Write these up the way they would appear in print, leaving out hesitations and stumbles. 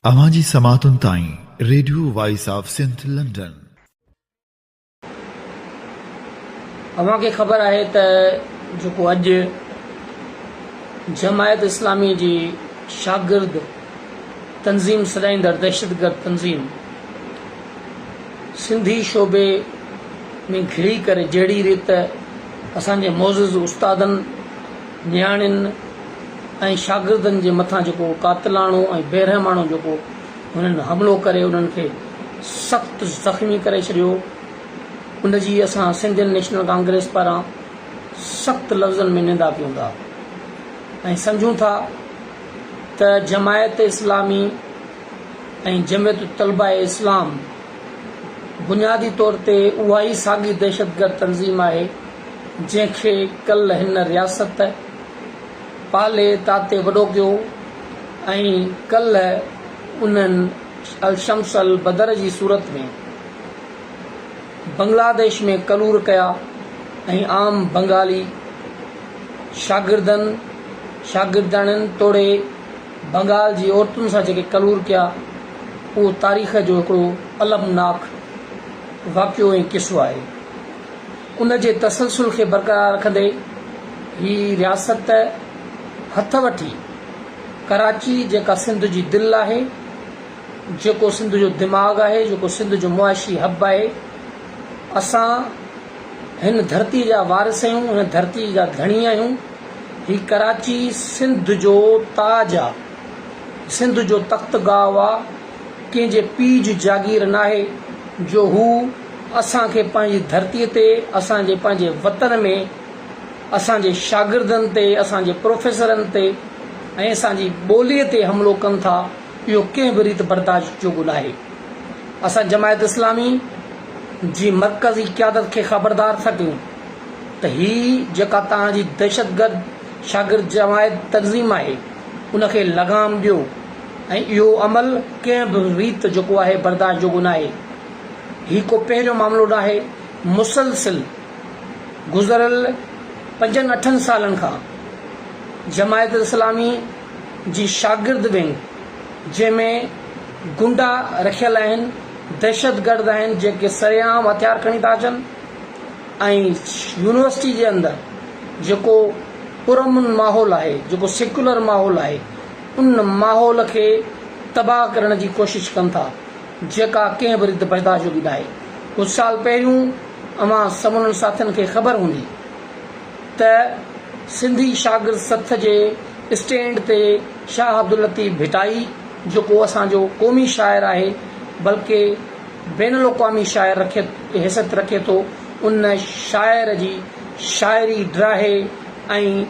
अवाजी समातुन ताई Radio Voice of Sindh London. अव्हांखे ख़बर आहे त जेको अॼु जमायत इस्लामी जी शागिर्द तंज़ीम सॾाईंदड़ दहशतगर्द तंज़ीम सिंधी शोबे में घिरी करे जहिड़ी रीति असांजे मोज़िज़ उस्तादनि नियाणियुनि ऐं शागिर्दनि जे मथां जेको कातिलाणो ऐं बेरहमाणो जेको हुननि हमिलो करे उन्हनि खे सख़्तु ज़ख़्मी करे छॾियो, उनजी असां सिंधियन नेशनल कांग्रेस पारां सख़्तु लफ़्ज़नि में निंदा कयूं था ऐं सम्झूं था त जमायत इस्लामी ऐं जमियत तलबा इस्लाम बुनियादी तौर ते उहा ई साॻी दहशतगर्द तंज़ीम आहे जंहिंखे कल्ह हिन रियासत पाले ताते वॾो कयो ऐं कल्ह उन्हनि अल शम्स अल बदर जी सूरत में बांग्लादेश में कलूर कया ऐं आम बंगाली शागिर्दाणियुनि तोड़े बंगाल जी औरतुनि सां जेके कलूर कया, उहो तारीख़ जो हिकिड़ो अलमनाक वाक़ियो ऐं किस्सो आहे। उन जे तसलसल खे बरक़रार रखंदे ही रियासत हथ वठी कराची जेका सिंध जी दिलि आहे, जेको सिंध जो दिमाग़ आहे, जेको सिंध जो मुआशी हब आहे, असां हिन धरती जा वारिस आहियूं, हिन धरती जा धणी आहियूं। ही कराची सिंध जो ताज आहे, सिंध जो तख़्तगाह आहे, कंहिंजे पीउ जी जागीर नाहे जो हू असांखे पंहिंजी धरतीअ ते, असांजे पंहिंजे वतन में, असांजे शागिर्दनि ते, असांजे प्रोफेसरनि ते ऐं असांजी ॿोलीअ ते हमिलो कनि था। इहो कंहिं बि रीति बर्दाश्त जोॻो न आहे। असां जमायत इस्लामी जी मरकज़ी क़यादत खे ख़बरदार था कयूं त ही जेका तव्हांजी दहशतगर्द शागिर्द जमायत तंज़ीम आहे, उनखे लगाम ॾियो ऐं इहो अमल कंहिं बि रीति जेको आहे बर्दाश्त जोॻो न आहे। ही को पहिरियों मामिलो न आहे। मुसलसिल गुज़रियल 5-8 सालनि खां जमायत इस्लामी जी शागिर्द विंग, जंहिंमें गुंडा रखियल आहिनि, दहशतगर्द आहिनि, जेके सरेआम हथियार खणी था अचनि ऐं यूनिवर्सिटी जे अंदरि जेको पुरअमन माहौल आहे, जेको सेक्युलर माहौल आहे, उन माहौल खे तबाह करण जी कोशिश कनि था, जेका कंहिं बि रीति बर्दाश्त जोॻी न आहे। कुझु साल पहिरियों अवां सभिनी साथियुनि खे ख़बर हूंदी त सिंधी शागिर्द सथ जे स्टैंड ते शाह अब्दुल लतीफ़ भिटाई, जेको असांजो क़ौमी शाइर आहे, बल्कि बैनुल अक़वामी शाइर हैसियत रखे थो, उन शाइर जी शाइरी ड्राहे ऐं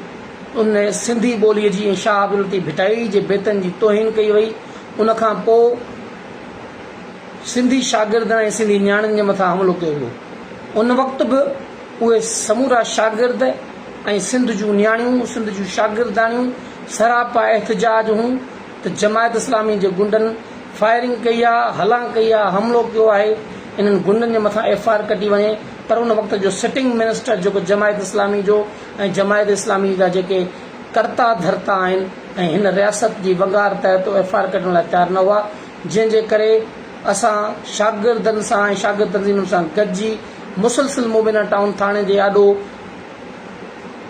उन सिंधी ॿोलीअ जी ऐं शाह अब्दुल लतीफ़ भिटाई जे बेतनि जी तौहीन कई वई। उनखां पोइ सिंधी शागिर्दनि ऐं सिंधी नियाणियुनि जे मथां हमिलो कयो वियो। उन वक़्तु बि उहे समूरा शागिर्द ऐं सिंध जूं नियाणियूं, सिंध जूं शागिर्दाणियूं सरापा एहतजाज हूं त जमायत इस्लामी जे गुंडनि फायरिंग कई आहे, हलां कई आहे, हमिलो कयो आहे। इन्हनि गुंडनि जे मथां FIR कटी वञे, पर उन वक़्त जो सिटिंग मिनिस्टर जेको जमायत इस्लामी जो ऐं जमायत इस्लामी जा जेके कर्ता धर्ता आहिनि ऐं हिन रियासत जी वगार तहत FIR कढण लाइ तयारु न हुआ, जंहिंजे करे असां शागिर्दनि सां ऐं शागिर्द तंज़ीमुनि सां गॾिजी मुसलसिल मोबिना टाउन थाणे जे आॾो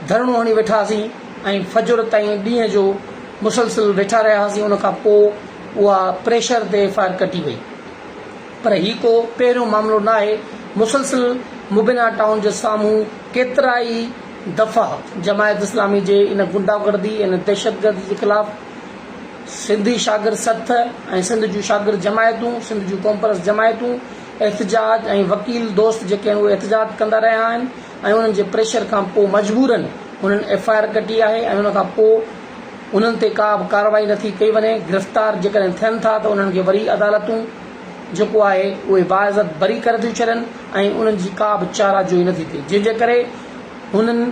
धरणो हणी वेठासीं ऐं फजुर ताईं ॾींहं जो मुसलसिल वेठा रहियासीं। उनखां पोइ उहा प्रेशर ते FIR कटी वई। पर ही को पहिरियों मामिलो न आहे। मुसलसिल मुबिना टाउन जे साम्हूं केतिरा ई दफ़ा जमायत इस्लामी जे इन गुंडागर्दी, इन दहशतगर्दी जे ख़िलाफ़ सिंधी शागिर्द सथ ऐं सिंध जूं शागिर्द जमायतूं, सिंध जूं कॉम्परस जमायतूं एहतजाज ऐं वकील दोस्त जेके आहिनि उहे एहतजाज कंदा रहिया आहिनि ऐं उन्हनि जे प्रेशर खां पोइ मजबूरन उन्हनि FIR कटी आहे ऐं उनखां पोइ उन्हनि ते का बि कार्रवाई नथी कई वञे। गिरफ़्तार जेकॾहिं थियनि था त उन्हनि खे वरी अदालतूं जेको आहे उहे बाइज़त बरी करे थियूं छॾनि ऐं उन्हनि जी का बि चाराजोई नथी थिए, जंहिंजे करे हुननि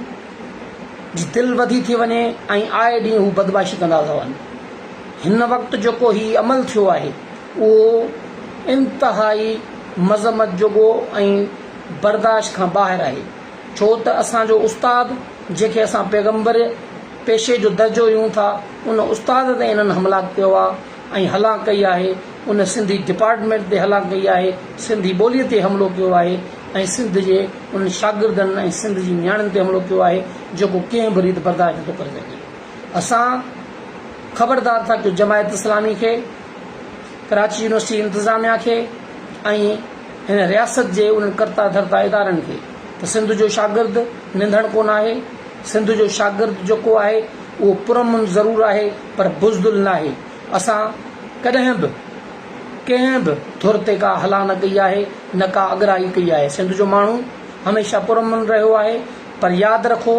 जी दिलि वधी थी वञे ऐं आए ॾींहुं हू बदमाशी कंदा था वञनि। हिन वक़्तु जेको ही अमल थियो आहे उहो इंतिहाई मज़मत जोॻो ऐं बर्दाश्त खां ॿाहिरि आहे, छो त असांजो उस्ताद जंहिंखे असां पैगम्बर पेशे जो दर्जो ॾियूं था, उन उस्ताद ते इन्हनि हमला कयो आहे ऐं हला कई आहे, उन सिंधी डिपार्टमेंट ते हला कई आहे, सिंधी ॿोलीअ ते हमिलो कयो आहे ऐं सिंध जे उन शागिर्दनि ऐं सिंध जी नियाणियुनि ते हमिलो कयो आहे जेको कंहिं बि रीति बर्दाश्त नथो करे सघे। असां ख़बरदार था कयूं जमायत इस्लामी खे, कराची यूनिवर्सिटी इंतिज़ामिया खे ऐं हिन रियासत जे उन्हनि कर्ता धर्ता इदारनि खे त सिंध जो शागिर्द निंधण कोन आहे। सिंध जो शागिर्द जेको आहे उहो पुरमन ज़रूरु आहे पर बुज़दिल न आहे। असां कॾहिं बि कंहिं बि धुर ते का हला न कई आहे, न का अगराही कई आहे। सिंध जो माण्हू हमेशह पुरमन रहियो आहे, पर यादि रखो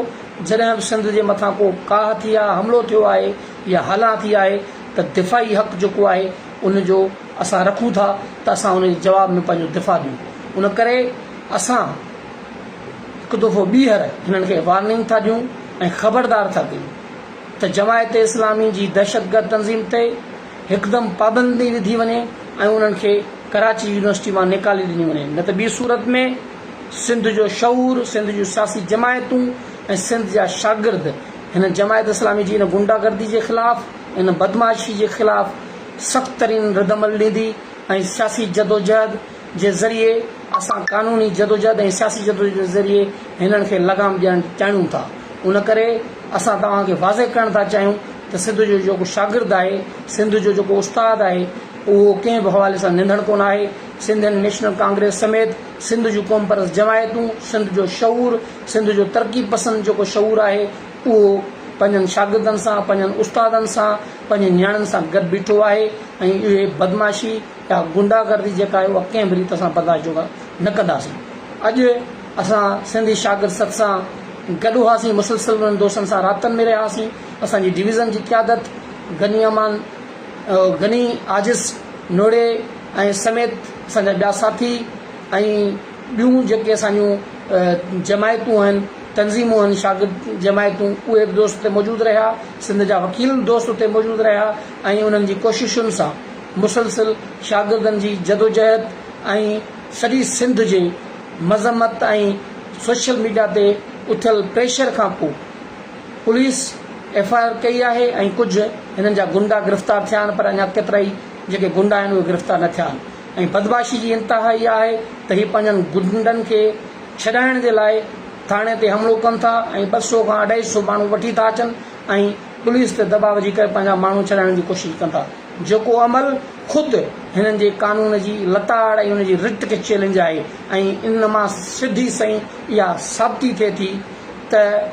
जॾहिं बि सिंध जे मथां को काह थी आहे, हमिलो थियो आहे या हला थी आहे त दिफ़ाई हक़ जेको आहे उनजो असां रखूं था त असां उन जवाब में पंहिंजो दिफ़ा ॾियूं। उन करे असां हिकु दफ़ो ॿीहर हिननि खे वार्निंग था ॾियूं ऐं ख़बरदार था कयूं त जमायत इस्लामी जी दहशतगर्द तंज़ीम ते हिकदमि पाबंदी विधी वञे ऐं उन्हनि खे कराची यूनिवर्सिटी मां निकाले ॾिनी वञे, न त ॿी सूरत में सिंध जो शऊर, सिंध जूं सियासी जमायतूं ऐं सिंध जा शागिर्द हिन जमायत इस्लामी जी इन गुंडागर्दी जे ख़िलाफ़, इन बदमाशी जे ख़िलाफ़ सख़्त तरीन रदमल ॾींदी ऐं सियासी जदोजहद जे ज़रिए असां कानूनी जदोजहद ऐं सियासी जदोजहद जे ज़रिए हिननि खे लगाम ॾियणु चाहियूं था। उन करे असां तव्हांखे वाज़े करणु था चाहियूं त सिंध जो जेको शागिर्द आहे, सिंध जो जेको उस्ताद आहे, उहो कंहिं बि हवाले सां निंधण कोन आहे। सिंधियन नेशनल कांग्रेस समेत सिंध जूं क़ौम परस्त जमायतूं, सिंध जो शऊर, सिंध जो तरक़ी पसंद जेको शऊर आहे उहो पंहिंजनि शागिर्दनि सां, पंहिंजनि उस्तादनि सां, पंहिंजे नियाणियुनि सां गॾु बीठो आहे ऐं इहे बदमाशी या गुंडागर्दी जेका आहे उहा कंहिं बि रीति सां बर्दाश्त न कंदासीं। अॼु असां सिंधी शागिर्द सथ सां गॾु हुआसीं, मुसलसिल उन्हनि दोस्तनि सां राबतनि में रहियासीं। असांजी डिवीज़न जी क़यादत गनी आजिज़ नोड़े ऐं समेत असांजा ॿिया साथी ऐं ॿियूं जेके असांजूं जमायतूं आहिनि, तंज़ीमूं आहिनि, शागिर्द जमायतूं, उहे बि दोस्त उते मौजूदु रहिया। सिंध जा वकील दोस्त उते मौजूदु रहिया ऐं उन्हनि जी कोशिशुनि सां मुसलसिल शागिर्दनि जी जदोजहद ऐं सॼी सिंध जे मज़म्मत ऐं सोशल मीडिया ते उथियल प्रेशर खां पोइ पुलिस FIR कई आहे ऐं कुझु हिननि जा गुंडा गिरफ़्तार थिया आहिनि, पर अञा केतिरा ई जेके गुंडा आहिनि उहे गिरफ़्तार न थिया आहिनि। ऐं बदमाशी जी इंतिहा इहा आहे त हीअ पंहिंजनि गुंडनि खे छॾाइण जे लाइ थाणे ते हमिलो कनि था ऐं 200 खां 250 माण्हू वठी था अचनि ऐं पुलिस ते दबाव विझी करे पंहिंजा माण्हू छॾाइण जी कोशिशि कनि था, जेको अमल ख़ुदि हिननि जे कानून जी लताड़ ऐं हुन जी रिट खे चैलेंज आहे। ऐं इन मां सिधी सही इहा साबिती थिए थी त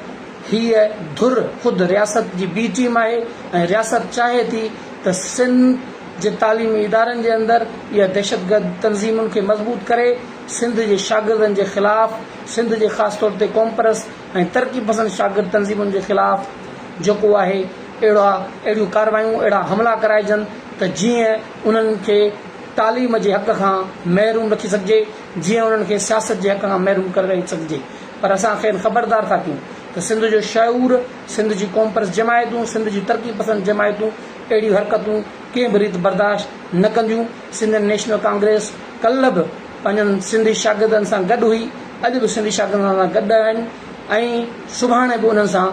हीअ धुर ख़ुदि रियासत जी बी टीम आहे ऐं रियासत चाहे थी त सिंध जे तालीमी इदारनि जे अंदरि इहा दहशतगर्द तंज़ीमुनि खे मज़बूत करे सिंध जे शागिर्दनि जे ख़िलाफ़, सिंध जे ख़ासि तौर ते क़ौम परस्त ऐं तरक़ी पसंद शागिर्द तंज़ीमुनि जे ख़िलाफ़ जेको आहे अहिड़ियूं कार्रवायूं, अहिड़ा हमला कराइजनि त जीअं उन्हनि खे तालीम जे हक़ खां महरूम रखी सघिजे, जीअं उन्हनि खे सियासत जे हक़ खां महरूम करे सघिजे। पर असां खे ख़बरदार था कयूं त सिंध जो शऊर, सिंध जी क़ौम परस्त जमायतूं, सिंध जी तरक़ी पसंद जमायतूं अहिड़ियूं हरकतूं कंहिं बि रीति बर्दाश्त न कंदियूं। सिंधियन नेशनल कांग्रेस कल्ह बि पंहिंजनि सिंधी शागिर्दनि सां गॾु हुई, अॼु बि सिंधी शागिर्दनि सां गॾु आहिनि ऐं सुभाणे बि उन्हनि सां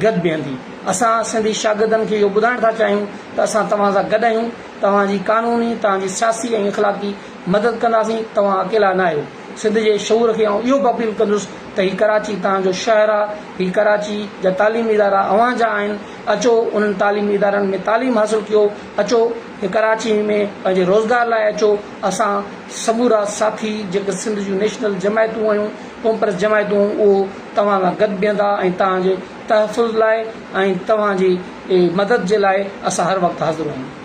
गॾु बीहंदी। असां सिंधी शागिर्दनि खे इहो ॿुधाइण था चाहियूं त असां तव्हां सां गॾु आहियूं, तव्हांजी कानूनी, तव्हांजी सियासी ऐं इख़लाक़ी मदद कंदासीं, तव्हां अकेला न आहियो। सिंध जे शऊर खे इहो बि अपील कंदुसि त हीउ कराची तव्हांजो शहर आहे, हीउ कराची जा तालीमी इदारा अव्हां जा आहिनि, अचो उन्हनि तालीमी इदारनि में तालीम हासिलु कयो, अचो कराची में पंहिंजे रोज़गार लाइ अचो। असां समूरा साथी जेके सिंध जूं नेशनल जमायतूं आहियूं, क़ौम परस्त जमायतूं, उहो तव्हां सां गॾु बीहंदा ऐं तव्हांजे तहफ़ुज़ लाइ ऐं तव्हांजी मदद जे लाइ असां हर वक़्तु हाज़िर आहियूं।